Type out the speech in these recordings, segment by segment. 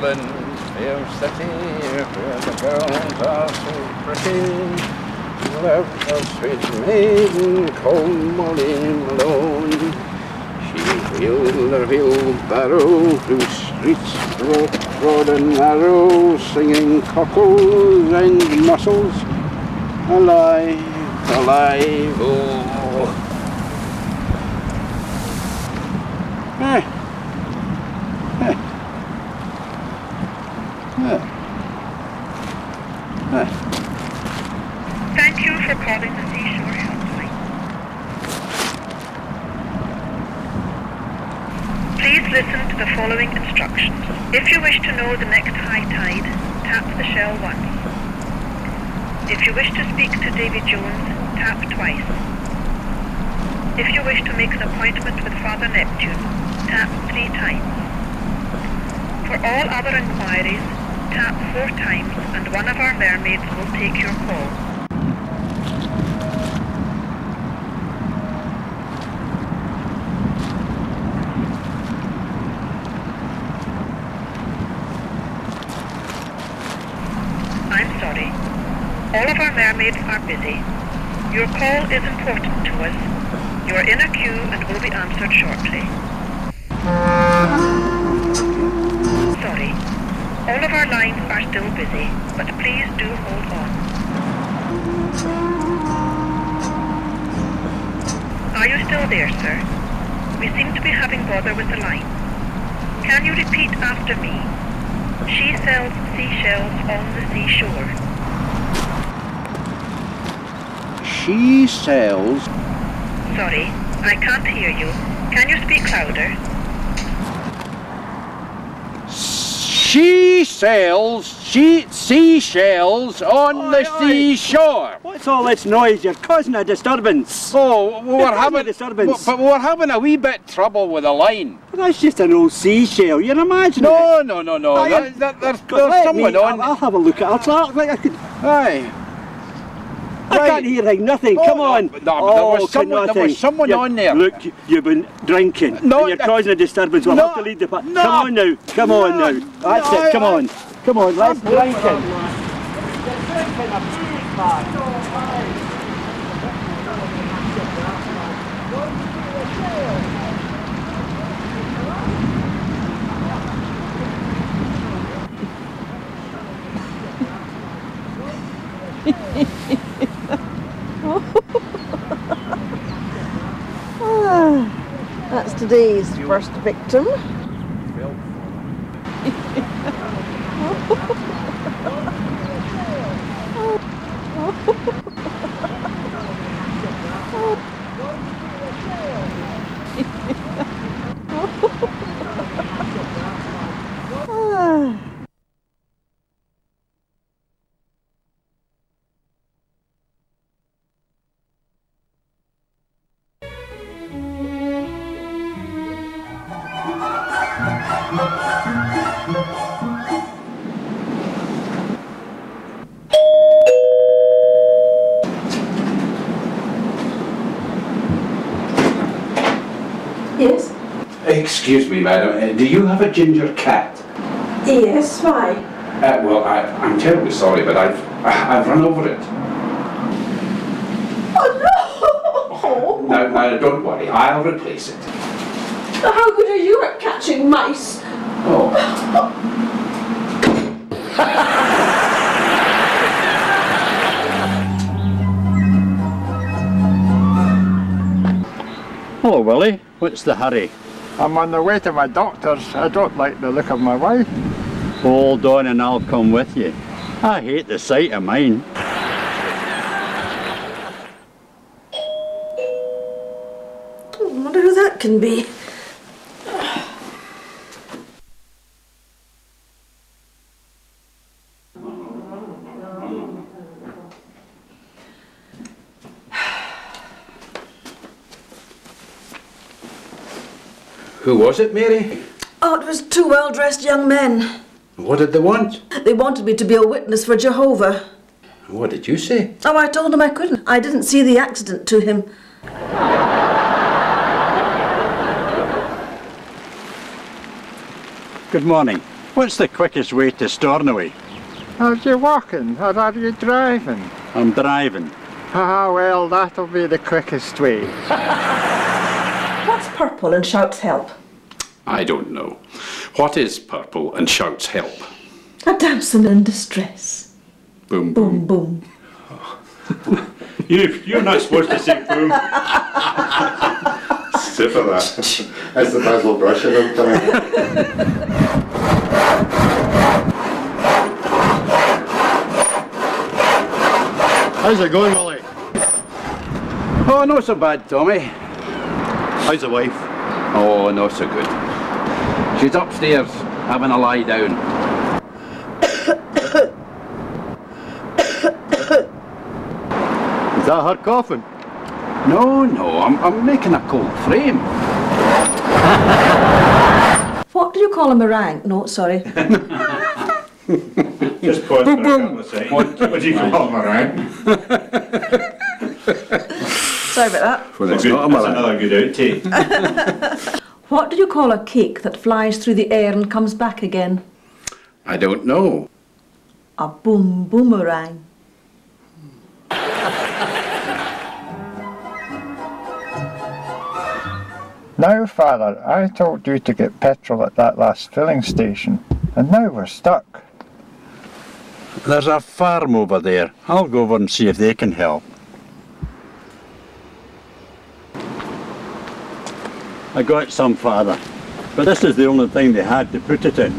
Ireland's fair city, where the girls are so pretty. Left a sweet maiden called Molly Malone. She wheeled her wheelbarrow through streets broad and narrow, singing cockles and mussels. Alive, alive, oh. Thank you for calling the Seashore Helpline. Please listen to the following instructions. If you wish to know the next high tide, tap the shell once. If you wish to speak to Davy Jones, tap twice. If you wish to make an appointment with Father Neptune, tap 3 times. For all other inquiries, tap 4 times and one of our mermaids will take your call. I'm sorry. All of our mermaids are busy. Your call is important to us. You are in a queue and will be answered shortly. Sorry. All of our lines are still busy, but please do hold on. Are you still there, sir? We seem to be having bother with the line. Can you repeat after me? She sells seashells on the seashore. She sells... Sorry, I can't hear you. Can you speak louder? She sells seashells on the seashore. What's all this noise? You're causing a disturbance. Oh, we're having a disturbance. But we're having a wee bit trouble with the line. But that's just an old seashell. You're imagining No. it. There's Let someone me, on. I'll have a look at it. I'll like I could. Aye. I can't hear nothing. Oh, Come on. There was someone on there. Look, you've been drinking. No, and you're causing a disturbance. We'll have to leave the park. No. Come on now. Come on now. That's it. Come on. Come on. Let's drink it. That's today's first victim. Yes? Excuse me, madam. Do you have a ginger cat? Yes, why? Well, I'm terribly sorry, but I've run over it. Oh no! Now, don't worry. I'll replace it. How good are you at catching mice? Oh. Hello, Willie. What's the hurry? I'm on the way to my doctor's. I don't like the look of my wife. Hold on and I'll come with you. I hate the sight of mine. I wonder who that can be. Who was it, Mary? Oh, it was 2 well-dressed young men. What did they want? They wanted me to be a witness for Jehovah. What did you say? Oh, I told them I couldn't. I didn't see the accident to him. Good morning. What's the quickest way to Stornoway? Are you walking or are you driving? I'm driving. Ah, well, that'll be the quickest way. What's purple and shouts help? I don't know. What is purple and shouts help? A damsel in distress. Boom, boom. Boom, boom. You're not supposed to say boom. Super that. That's the Basil brush of them coming. How's it going, Willie? Oh, not so bad, Tommy. How's the wife? Oh, not so good. She's upstairs having a lie down. Is that her coughing? No, I'm making a cold frame. What do you call a meringue? No, sorry. Just pause for a couple of seconds. What do you call meringue? Sorry about that. Well, That's another good outtake. What do you call a cake that flies through the air and comes back again? I don't know. A boom boomerang. Now, Father, I told you to get petrol at that last filling station, and now we're stuck. There's a farm over there. I'll go over and see if they can help. I got some, Father, but this is the only thing they had to put it in.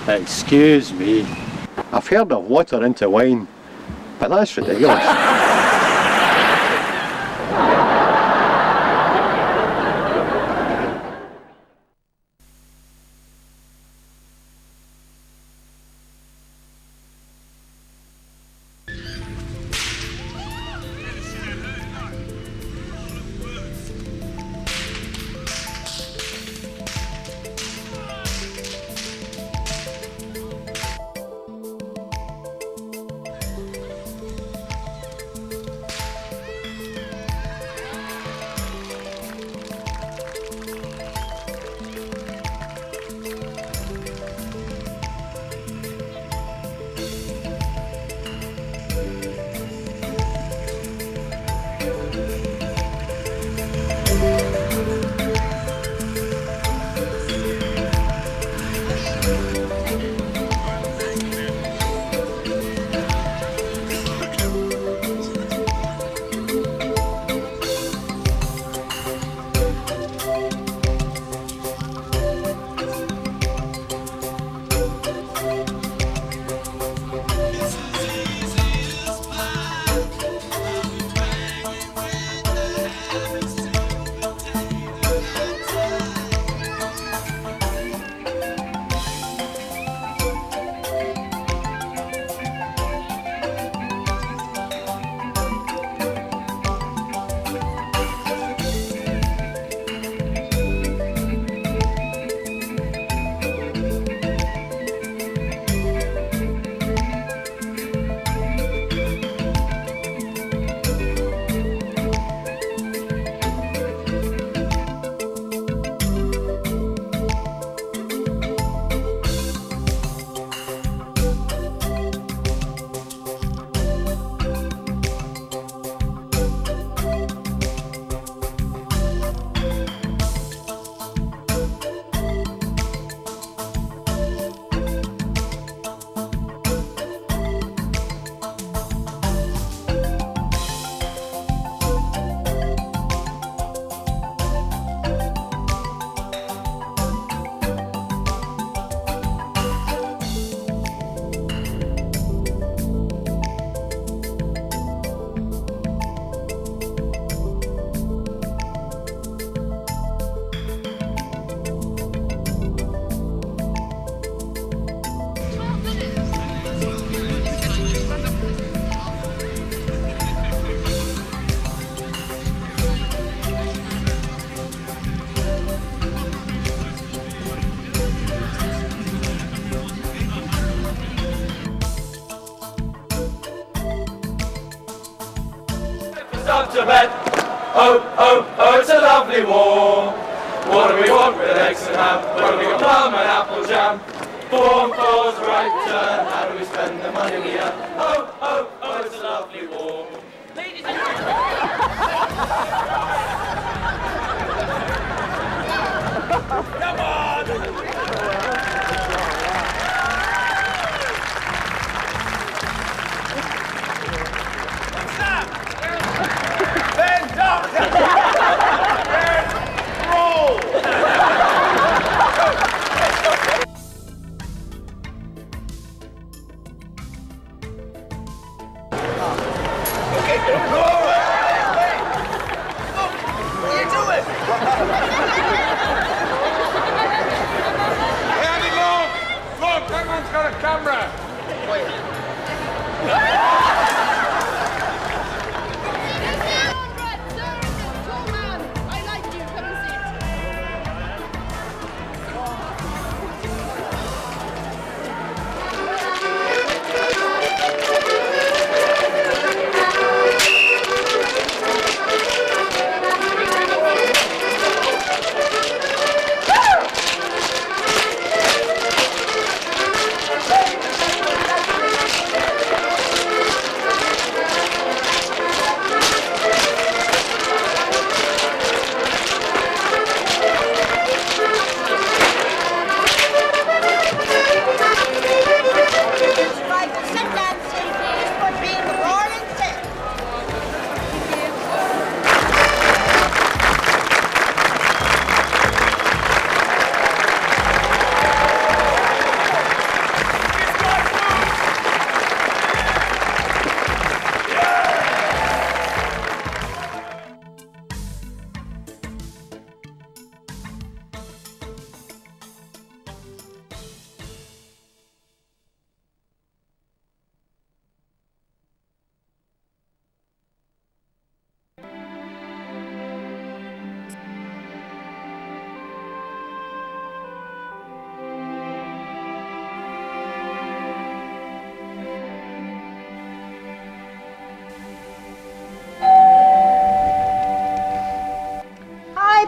Excuse me. I've heard of water into wine, but that's ridiculous. Up to bed. Oh, oh, oh, it's a lovely walk. What do we want with eggs and ham? What do we got plum and apple jam? 4-4's right turn. How do we spend the money we have? Oh, oh, oh, it's a lovely war. Ladies and come on! What's that? Bend up! Roll! Got a camera!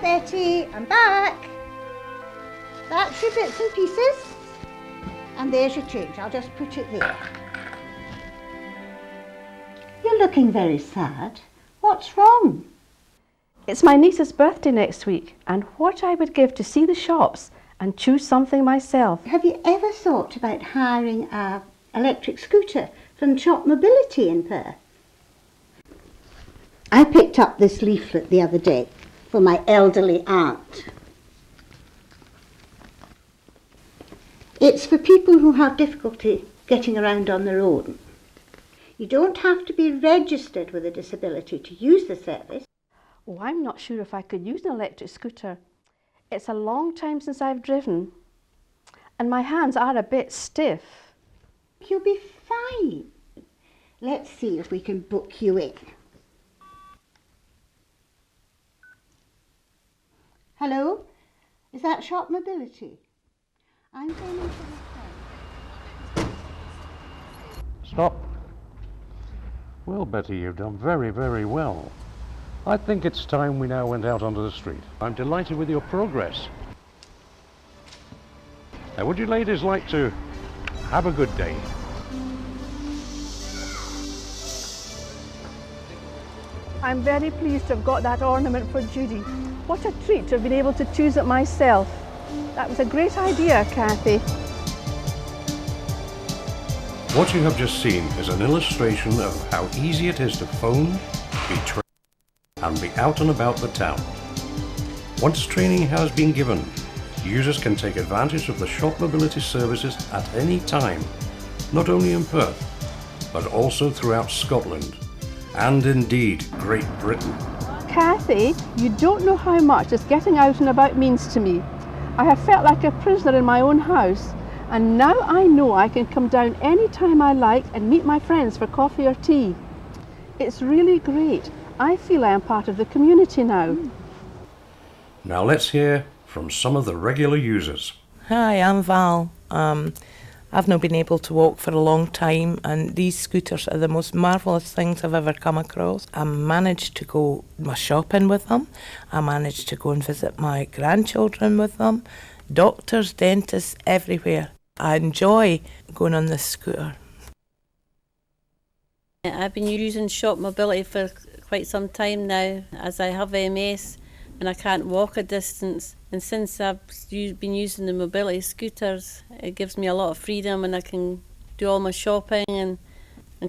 Betty, I'm back. That's your bits and pieces. And there's your change. I'll just put it there. You're looking very sad. What's wrong? It's my niece's birthday next week, and what I would give to see the shops and choose something myself. Have you ever thought about hiring an electric scooter from Shopmobility in Perth? I picked up this leaflet the other day for my elderly aunt. It's for people who have difficulty getting around on their own. You don't have to be registered with a disability to use the service. Oh, I'm not sure if I could use an electric scooter. It's a long time since I've driven, and my hands are a bit stiff. You'll be fine. Let's see if we can book you in. Hello? Is that Shopmobility? I'm going into the phone. Stop. Well, Betty, you've done very, very well. I think it's time we now went out onto the street. I'm delighted with your progress. Now, would you ladies like to have a good day? I'm very pleased to have got that ornament for Judy. What a treat to have been able to choose it myself. That was a great idea, Kathy. What you have just seen is an illustration of how easy it is to phone, be trained, and be out and about the town. Once training has been given, users can take advantage of the Shopmobility services at any time, not only in Perth, but also throughout Scotland, and indeed Great Britain. Kathy, you don't know how much this getting out and about means to me. I have felt like a prisoner in my own house, and now I know I can come down any time I like and meet my friends for coffee or tea. It's really great. I feel I am part of the community now. Now let's hear from some of the regular users. Hi, I'm Val. I've not been able to walk for a long time, and these scooters are the most marvellous things I've ever come across. I managed to go my shopping with them. I managed to go and visit my grandchildren with them. Doctors, dentists, everywhere. I enjoy going on this scooter. I've been using Shopmobility for quite some time now, as I have MS and I can't walk a distance. And since I've been using the mobility scooters, it gives me a lot of freedom, and I can do all my shopping and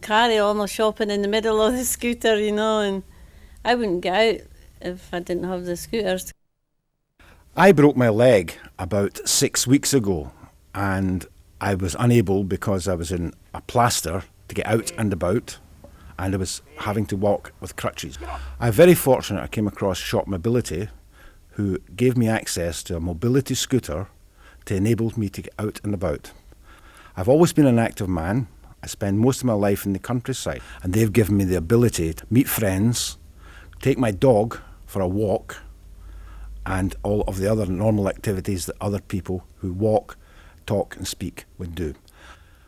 carry all my shopping in the middle of the scooter, you know, and I wouldn't get out if I didn't have the scooters. I broke my leg about 6 weeks ago, and I was unable, because I was in a plaster, to get out and about, and I was having to walk with crutches. I'm very fortunate I came across Shopmobility, who gave me access to a mobility scooter to enable me to get out and about. I've always been an active man. I spend most of my life in the countryside, and they've given me the ability to meet friends, take my dog for a walk, and all of the other normal activities that other people who walk, talk and speak would do.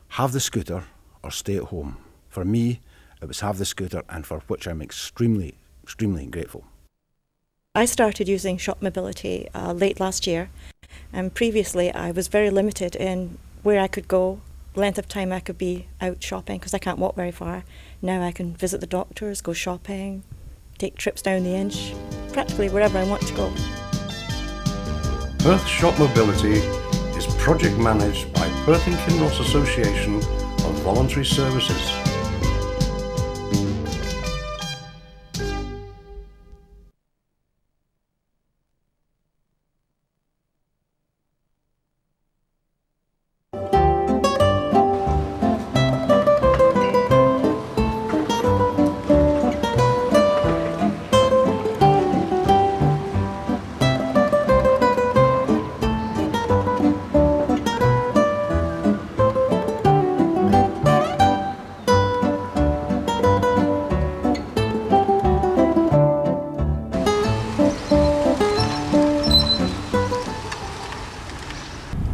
Have the scooter or stay at home. For me, it was have the scooter, and for which I'm extremely, extremely grateful. I started using Shopmobility late last year, and previously I was very limited in where I could go, length of time I could be out shopping, because I can't walk very far. Now I can visit the doctors, go shopping, take trips down the Inch, practically wherever I want to go. Perth Shopmobility is project managed by Perth and Kinross Association of Voluntary Services.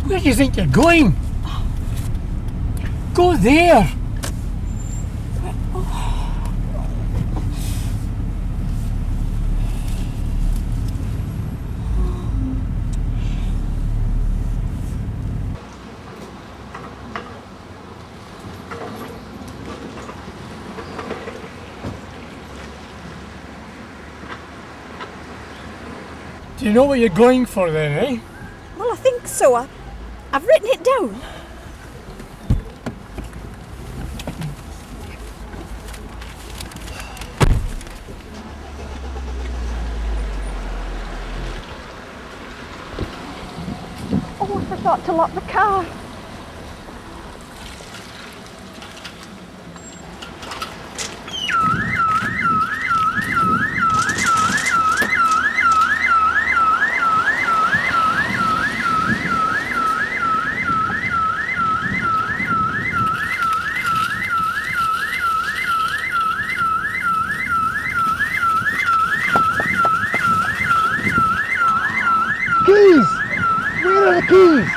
Where do you think you're going? Go there! Do you know what you're going for then, eh? Well, I think so. I've written it down. Oh, I forgot to lock the car. Keys! Where are the keys?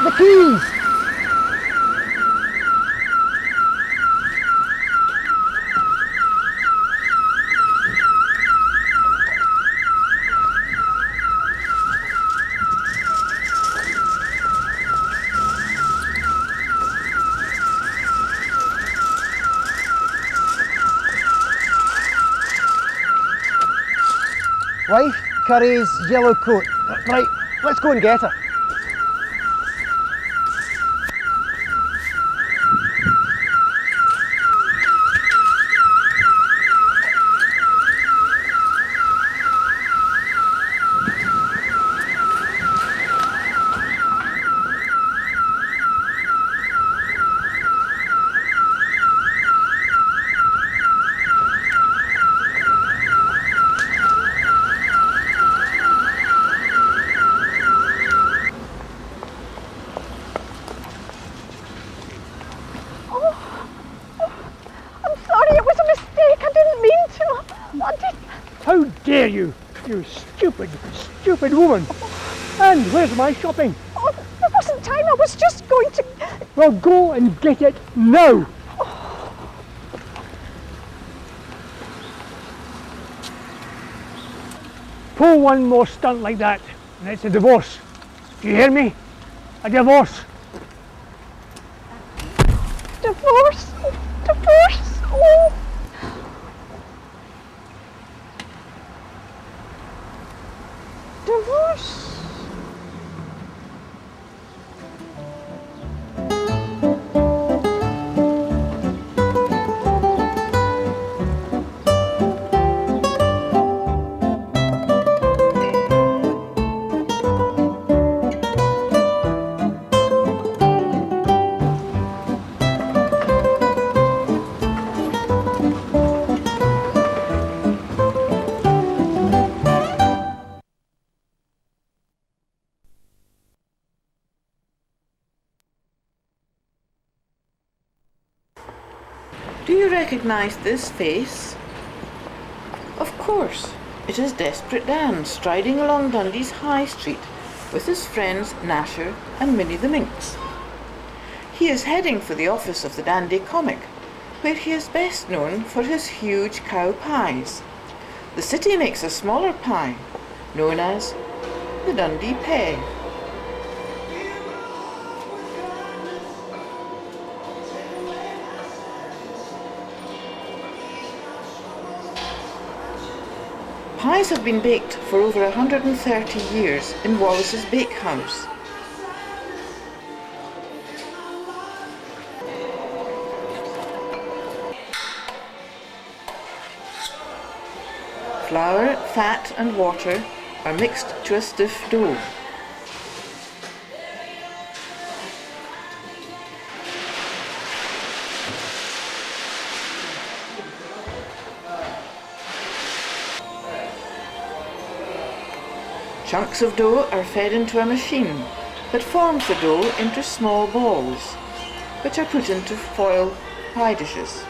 The keys! Wife carries yellow coat. Right, let's go and get her. How dare you, you stupid, stupid woman! And where's my shopping? Oh, there wasn't time. I was just going to... Well, go and get it now. Pull one more stunt like that, and it's a divorce. Do you hear me? A divorce. Divorce? Divorce? Oh. Divorce? Do you recognise this face? Of course, it is Desperate Dan striding along Dundee's High Street with his friends Gnasher and Minnie the Minx. He is heading for the office of the Dundee Comic, where he is best known for his huge cow pies. The city makes a smaller pie, known as the Dundee Peg. Pies have been baked for over 130 years in Wallace's Bakehouse. Flour, fat and water are mixed to a stiff dough. Chunks of dough are fed into a machine that forms the dough into small balls, which are put into foil pie dishes.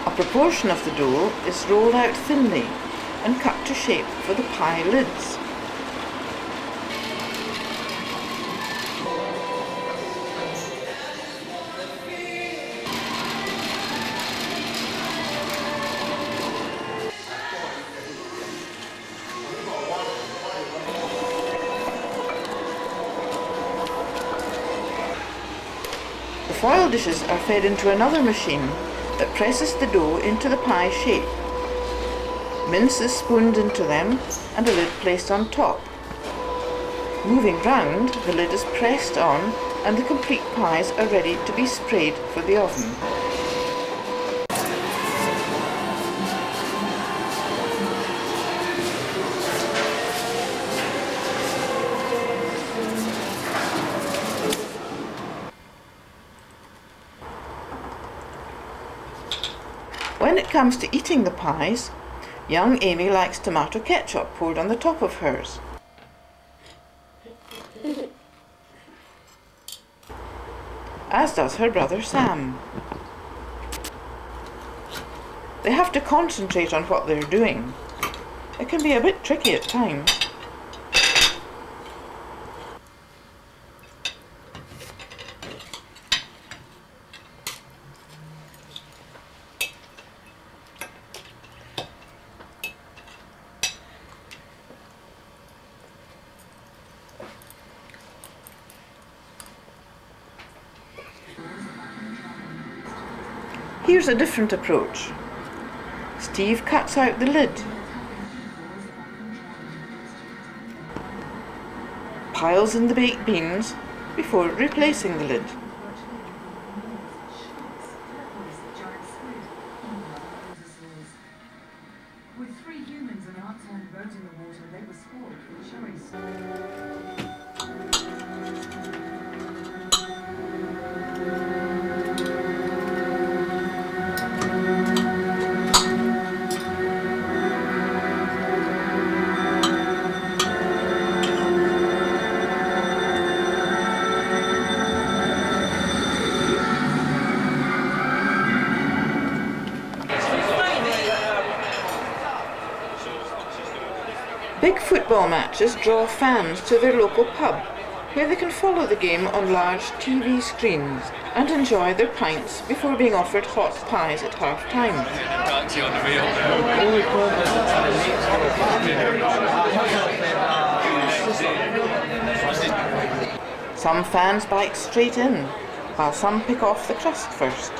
A proportion of the dough is rolled out thinly and cut to shape for the pie lids. The foil dishes are fed into another machine that presses the dough into the pie shape. Mince is spooned into them and a lid placed on top. Moving round, the lid is pressed on and the complete pies are ready to be sprayed for the oven. When it comes to eating the pies, young Amy likes tomato ketchup poured on the top of hers. As does her brother Sam. They have to concentrate on what they're doing. It can be a bit tricky at times. Here's a different approach. Steve cuts out the lid, piles in the baked beans before replacing the lid. With 3 humans and an unturned boat in the water, they were spoiled for choice. Big football matches draw fans to their local pub, where they can follow the game on large TV screens and enjoy their pints before being offered hot pies at half-time. Some fans bite straight in, while some pick off the crust first.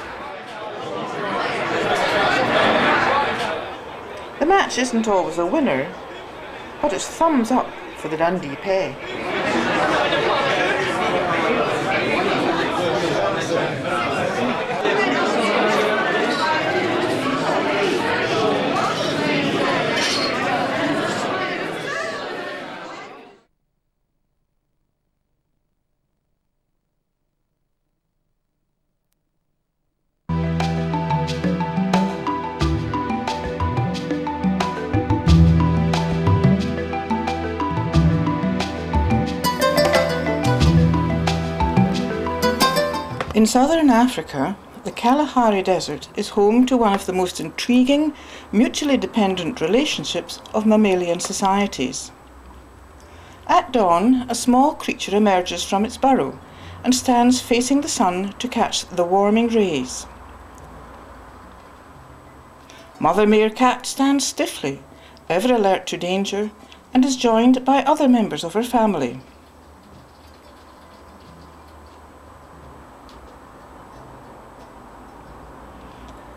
The match isn't always a winner, but it's thumbs up for the Dundee pair. In southern Africa, the Kalahari Desert is home to one of the most intriguing, mutually dependent relationships of mammalian societies. At dawn, a small creature emerges from its burrow and stands facing the sun to catch the warming rays. Mother meerkat stands stiffly, ever alert to danger, and is joined by other members of her family.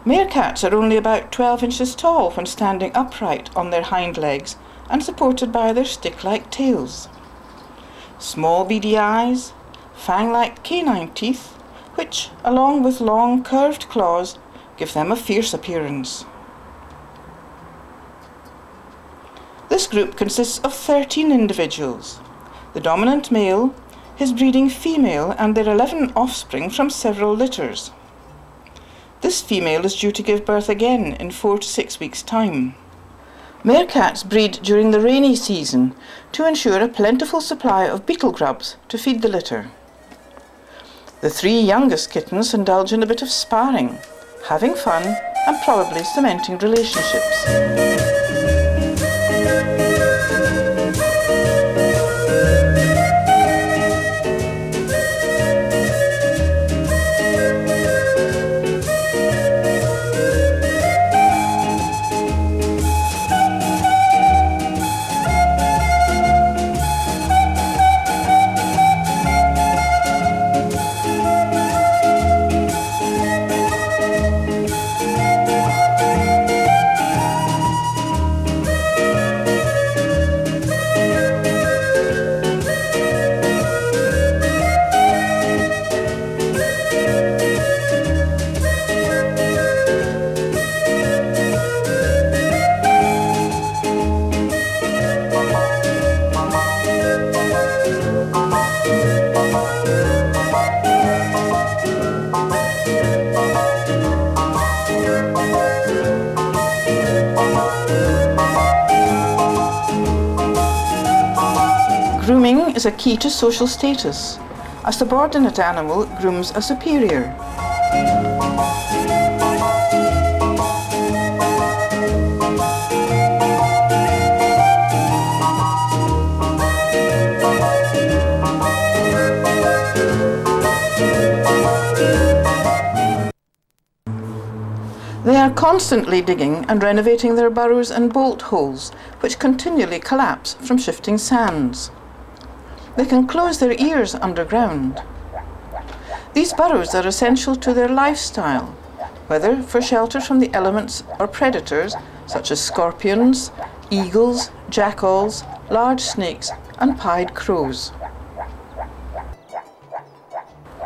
Meerkats are only about 12 inches tall when standing upright on their hind legs and supported by their stick-like tails. Small beady eyes, fang-like canine teeth, which, along with long curved claws, give them a fierce appearance. This group consists of 13 individuals, the dominant male, his breeding female, and their 11 offspring from several litters. This female is due to give birth again in 4 to 6 weeks' time. Meerkats breed during the rainy season to ensure a plentiful supply of beetle grubs to feed the litter. The 3 youngest kittens indulge in a bit of sparring, having fun and probably cementing relationships. Grooming is a key to social status. A subordinate animal grooms a superior. They are constantly digging and renovating their burrows and bolt holes, which continually collapse from shifting sands. They can close their ears underground. These burrows are essential to their lifestyle, whether for shelter from the elements or predators such as scorpions, eagles, jackals, large snakes, and pied crows.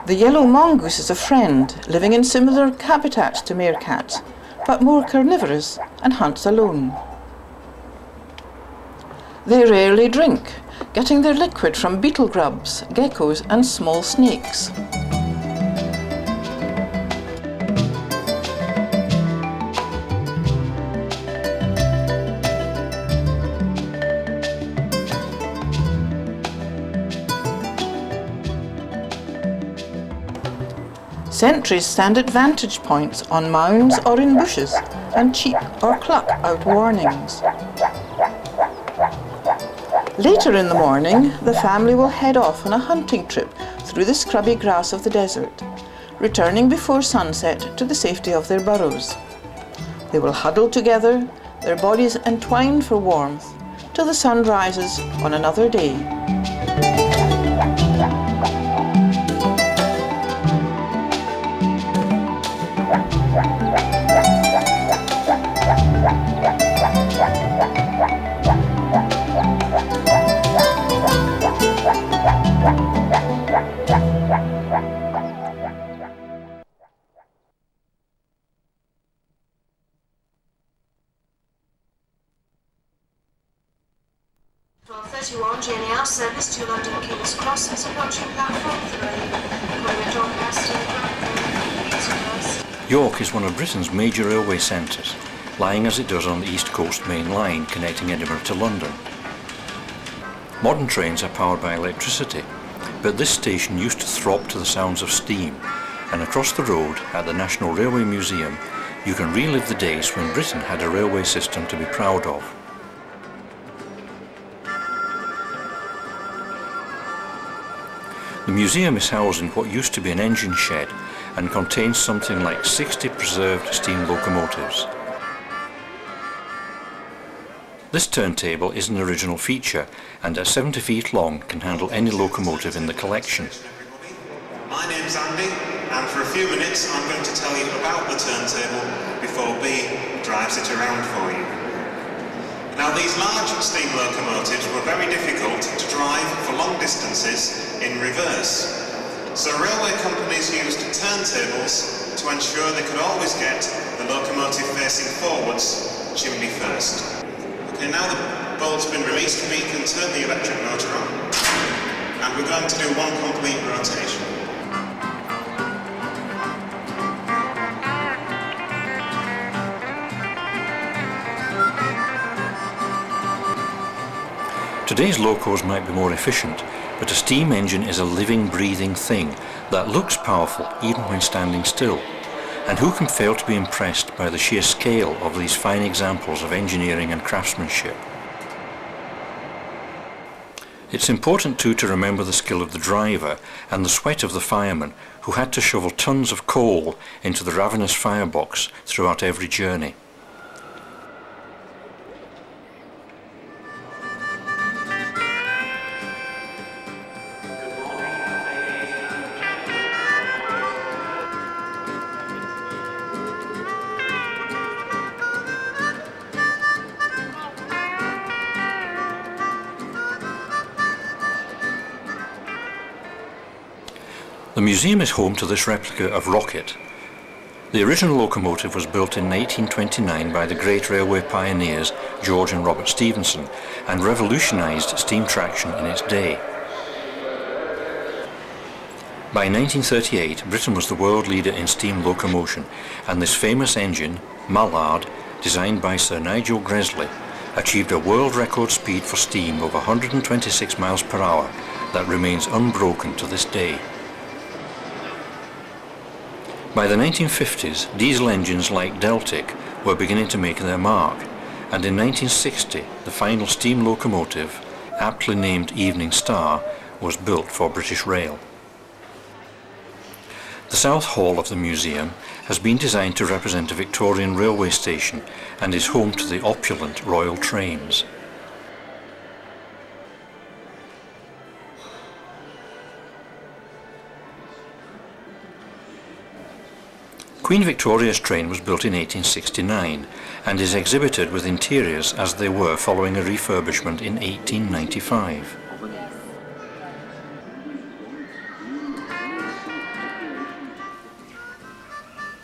The yellow mongoose is a friend, living in similar habitats to meerkats, but more carnivorous and hunts alone. They rarely drink, getting their liquid from beetle grubs, geckos, and small snakes. Sentries stand at vantage points on mounds or in bushes and cheep or cluck out warnings. Later in the morning, the family will head off on a hunting trip through the scrubby grass of the desert, returning before sunset to the safety of their burrows. They will huddle together, their bodies entwined for warmth, till the sun rises on another day. GNR service to London King's Cross is approaching platform 3. York is one of Britain's major railway centres, lying as it does on the East Coast Main Line connecting Edinburgh to London. Modern trains are powered by electricity, but this station used to throb to the sounds of steam, and across the road at the National Railway Museum you can relive the days when Britain had a railway system to be proud of. The museum is housed in what used to be an engine shed and contains something like 60 preserved steam locomotives. This turntable is an original feature and at 70 feet long can handle any locomotive in the collection. My name's Andy and for a few minutes I'm going to tell you about the turntable before B drives it around for you. Now these large steam locomotives were very difficult to drive for long distances in reverse. So railway companies used turntables to ensure they could always get the locomotive facing forwards, chimney first. Okay, now the bolt's been released, we can turn the electric motor on and we're going to do one complete rotation. Today's locos might be more efficient, but a steam engine is a living, breathing thing that looks powerful even when standing still. And who can fail to be impressed by the sheer scale of these fine examples of engineering and craftsmanship? It's important too to remember the skill of the driver and the sweat of the fireman who had to shovel tons of coal into the ravenous firebox throughout every journey. The museum is home to this replica of Rocket. The original locomotive was built in 1829 by the great railway pioneers George and Robert Stephenson and revolutionised steam traction in its day. By 1938, Britain was the world leader in steam locomotion, and this famous engine, Mallard, designed by Sir Nigel Gresley, achieved a world record speed for steam of 126 miles per hour that remains unbroken to this day. By the 1950s, diesel engines like Deltic were beginning to make their mark, and in 1960 the final steam locomotive, aptly named Evening Star, was built for British Rail. The South Hall of the museum has been designed to represent a Victorian railway station and is home to the opulent Royal Trains. Queen Victoria's train was built in 1869 and is exhibited with interiors as they were following a refurbishment in 1895.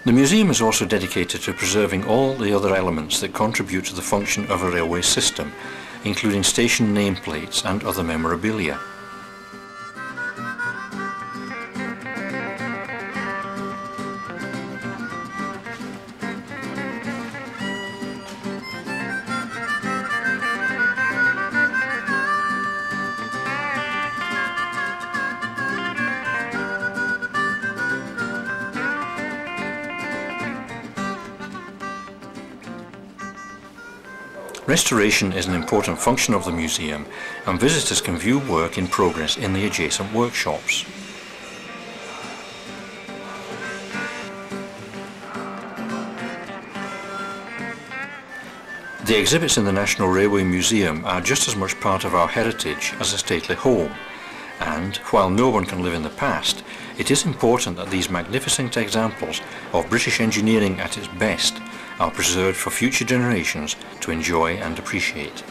The museum is also dedicated to preserving all the other elements that contribute to the function of a railway system, including station nameplates and other memorabilia. Restoration is an important function of the museum, and visitors can view work in progress in the adjacent workshops. The exhibits in the National Railway Museum are just as much part of our heritage as a stately home, and while no one can live in the past, it is important that these magnificent examples of British engineering at its best are preserved for future generations to enjoy and appreciate.